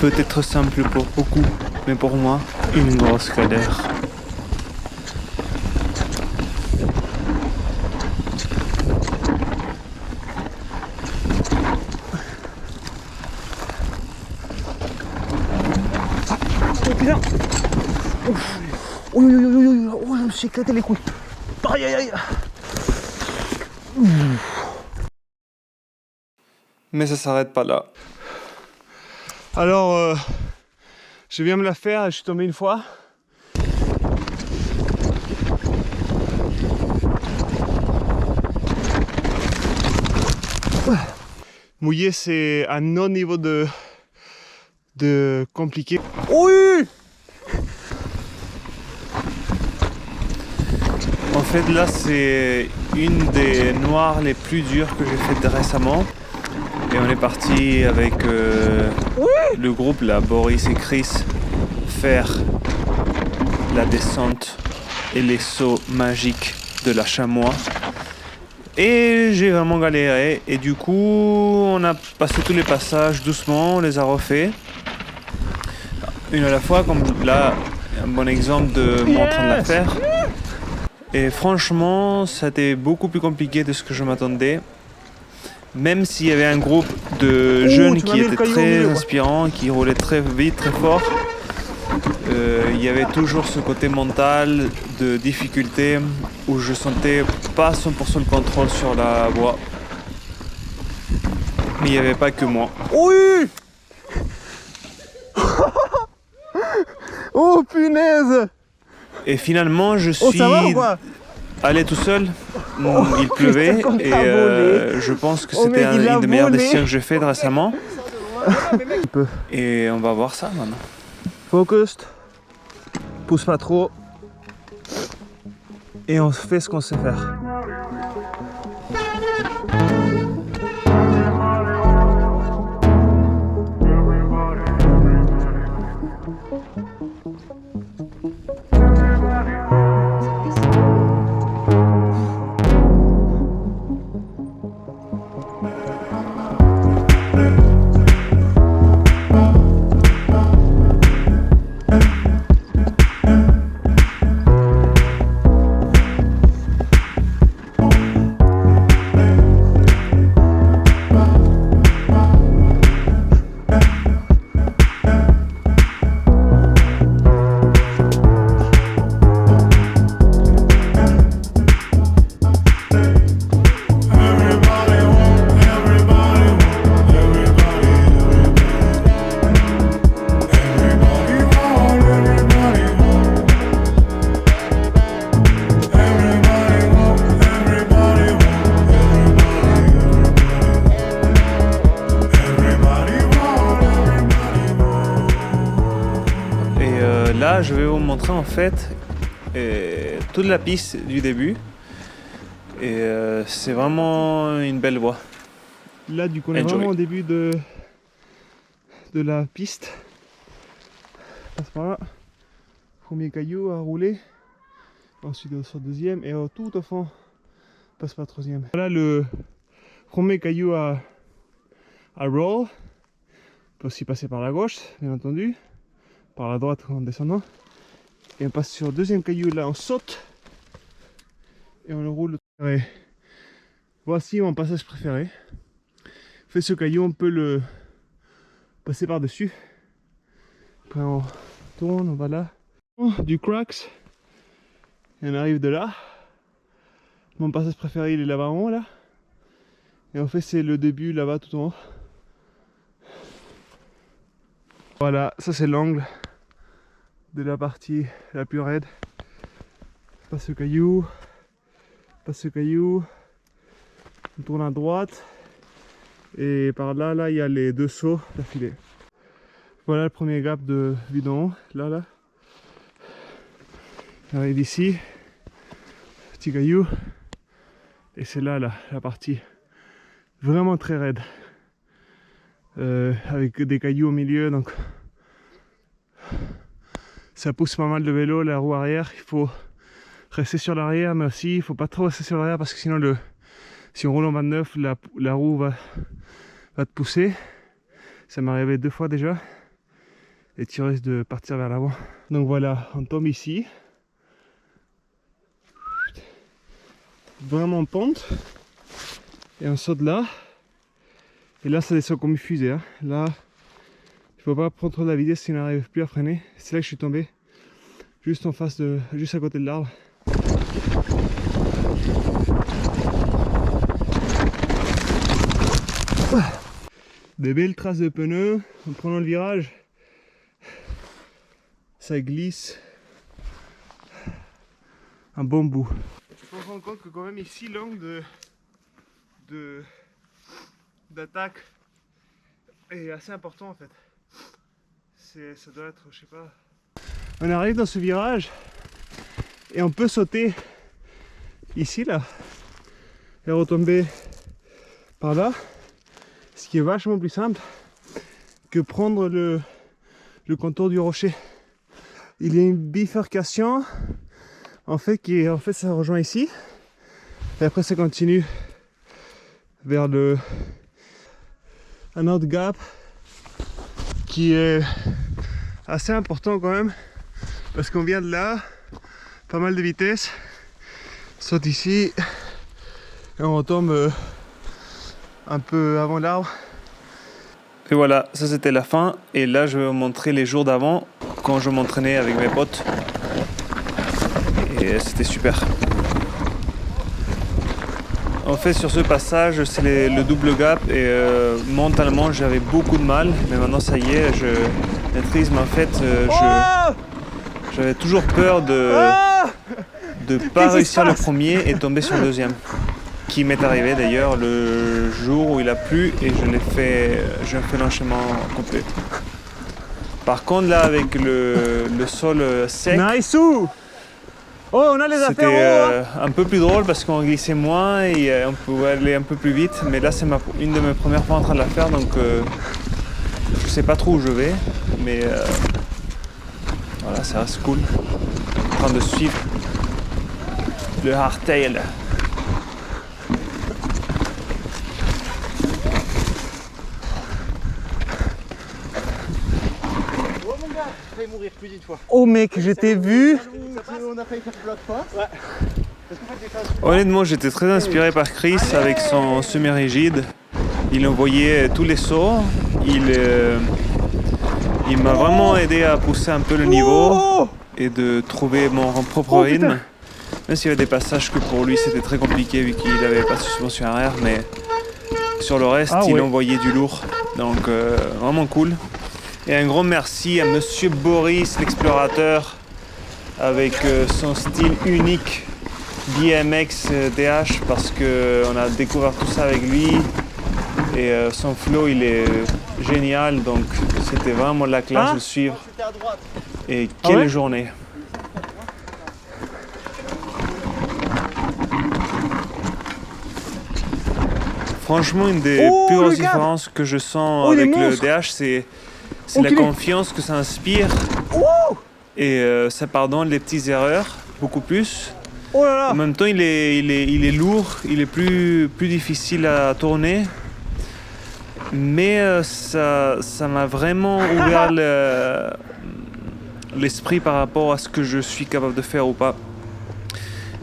peut être simple pour beaucoup, mais pour moi, une grosse galère. Oh putain! Oh, je me suis éclaté les couilles. Aïe aïe aïe. Mais ça s'arrête pas là. Alors, je viens me la faire, je suis tombé une fois. Mouiller, c'est un autre niveau de compliqué. Oui! En fait, là, c'est une des noires les plus dures que j'ai faites récemment. Et on est parti avec le groupe, là, Boris et Chris, faire la descente et les sauts magiques de la chamois. Et j'ai vraiment galéré. Et du coup, on a passé tous les passages doucement, on les a refaits. Une à la fois, comme là, un bon exemple de moi en train de la faire. Et franchement, ça a été beaucoup plus compliqué de ce que je m'attendais. Même s'il y avait un groupe de jeunes qui étaient très inspirants, qui roulaient très vite, très fort, il y avait toujours ce côté mental de difficulté où je sentais pas 100% le contrôle sur la voie. Mais il n'y avait pas que moi. Oui! Oh punaise! Et finalement, je suis allé tout seul. Il pleuvait et je pense que c'était une des meilleures décisions que j'ai faites récemment. Et on va voir ça maintenant. Focus. Pousse pas trop. Et on fait ce qu'on sait faire. Là, je vais vous montrer en fait toute la piste du début. Et c'est vraiment une belle voie. Là, du coup, on est vraiment au début de la piste. Passe par là. Premier caillou à rouler. Ensuite, on sort deuxième. Et tout au fond, passe par troisième. Voilà le premier caillou à roll. On peut aussi passer par la gauche, bien entendu. Par la droite en descendant. Et on passe sur le deuxième caillou, là on saute. Et on le roule. Ouais. Voici mon passage préféré. Fait ce caillou, on peut le passer par dessus. Après on tourne, on va là. Du cracks. Et on arrive de là. Mon passage préféré il est là-bas en haut là. Et en fait c'est le début là-bas tout en haut. Voilà, ça c'est l'angle de la partie la plus raide. Passe ce caillou, on tourne à droite et par là, il y a les deux sauts d'affilée. Voilà le premier gap de vue d'en haut, là. J'arrive ici, petit caillou et c'est là la partie vraiment très raide. Avec des cailloux au milieu, donc ça pousse pas mal de vélo, la roue arrière, il faut rester sur l'arrière, mais aussi il faut pas trop rester sur l'arrière parce que sinon si on roule en 29, la roue va te pousser. Ça m'est arrivé 2 fois déjà. et tu risques de partir vers l'avant. Donc voilà, on tombe ici. Vraiment en pente. Et on saute là. Et là ça descend comme une fusée. Hein. Là, il faut pas prendre trop de la vitesse si on n'arrive plus à freiner. C'est là que je suis tombé. Juste en face de. Juste à côté de l'arbre. Des belles traces de pneus en prenant le virage. Ça glisse. Un bon bout. Je me rends compte que quand même ici l'angle d'attaque est assez important en fait. Ça doit être, je sais pas. On arrive dans ce virage et on peut sauter ici là et retomber par là, ce qui est vachement plus simple que prendre le contour du rocher. Il y a une bifurcation en fait ça rejoint ici et après ça continue vers un autre gap qui est assez important quand même parce qu'on vient de là, pas mal de vitesse, saute ici et on retombe un peu avant l'arbre. Et voilà, ça c'était la fin. Et là je vais vous montrer les jours d'avant quand je m'entraînais avec mes potes. Et c'était super. En fait sur ce passage c'est le double gap et mentalement j'avais beaucoup de mal. Mais maintenant ça y est, je maîtrise. Mais en fait j'avais toujours peur de pas réussir le premier et tomber sur le deuxième. Qui m'est arrivé d'ailleurs le jour où il a plu et j'ai fait l'enchaînement complet. Par contre là avec le sol sec, nice. Oh, on a les c'était un peu plus drôle parce qu'on glissait moins et on pouvait aller un peu plus vite. Mais là c'est une de mes premières fois en train de la faire, donc je sais pas trop où je vais, mais voilà, ça reste cool. En train de suivre le hardtail. Mourir plus d'une fois. Oh mec, je t'ai vu. On a failli faire bloc pas. Ouais. Honnêtement, j'étais très inspiré par Chris avec son semi-rigide. Il envoyait tous les sauts. Il m'a vraiment aidé à pousser un peu le niveau et de trouver mon propre rythme. Même s'il y avait des passages que pour lui c'était très compliqué vu qu'il n'avait pas de suspension arrière, mais sur le reste il envoyait du lourd. Donc vraiment cool. Et un grand merci à Monsieur Boris, l'explorateur, avec son style unique BMX DH, parce qu'on a découvert tout ça avec lui. Et son flow, il est génial, donc c'était vraiment la classe de suivre. Et quelle journée! Franchement, une des plus grosses différences que je sens avec le DH, c'est la confiance que ça inspire et ça pardonne les petites erreurs beaucoup plus. En même temps il est lourd, il est plus difficile à tourner, mais ça m'a vraiment ouvert l'esprit par rapport à ce que je suis capable de faire ou pas.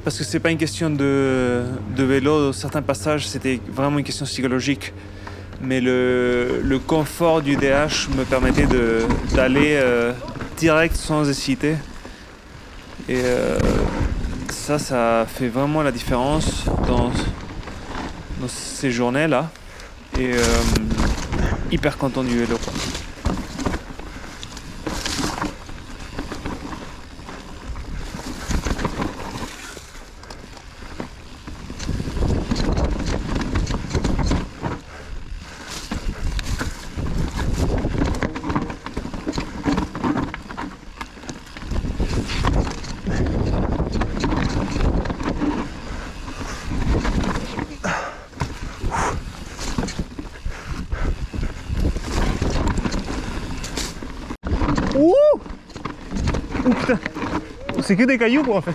Parce que c'est pas une question de vélo, certains passages c'était vraiment une question psychologique. Mais le confort du DH me permettait d'aller direct sans hésiter. Et ça fait vraiment la différence dans ces journées-là. Et hyper content du vélo. Ouh putain, c'est que des cailloux quoi en fait.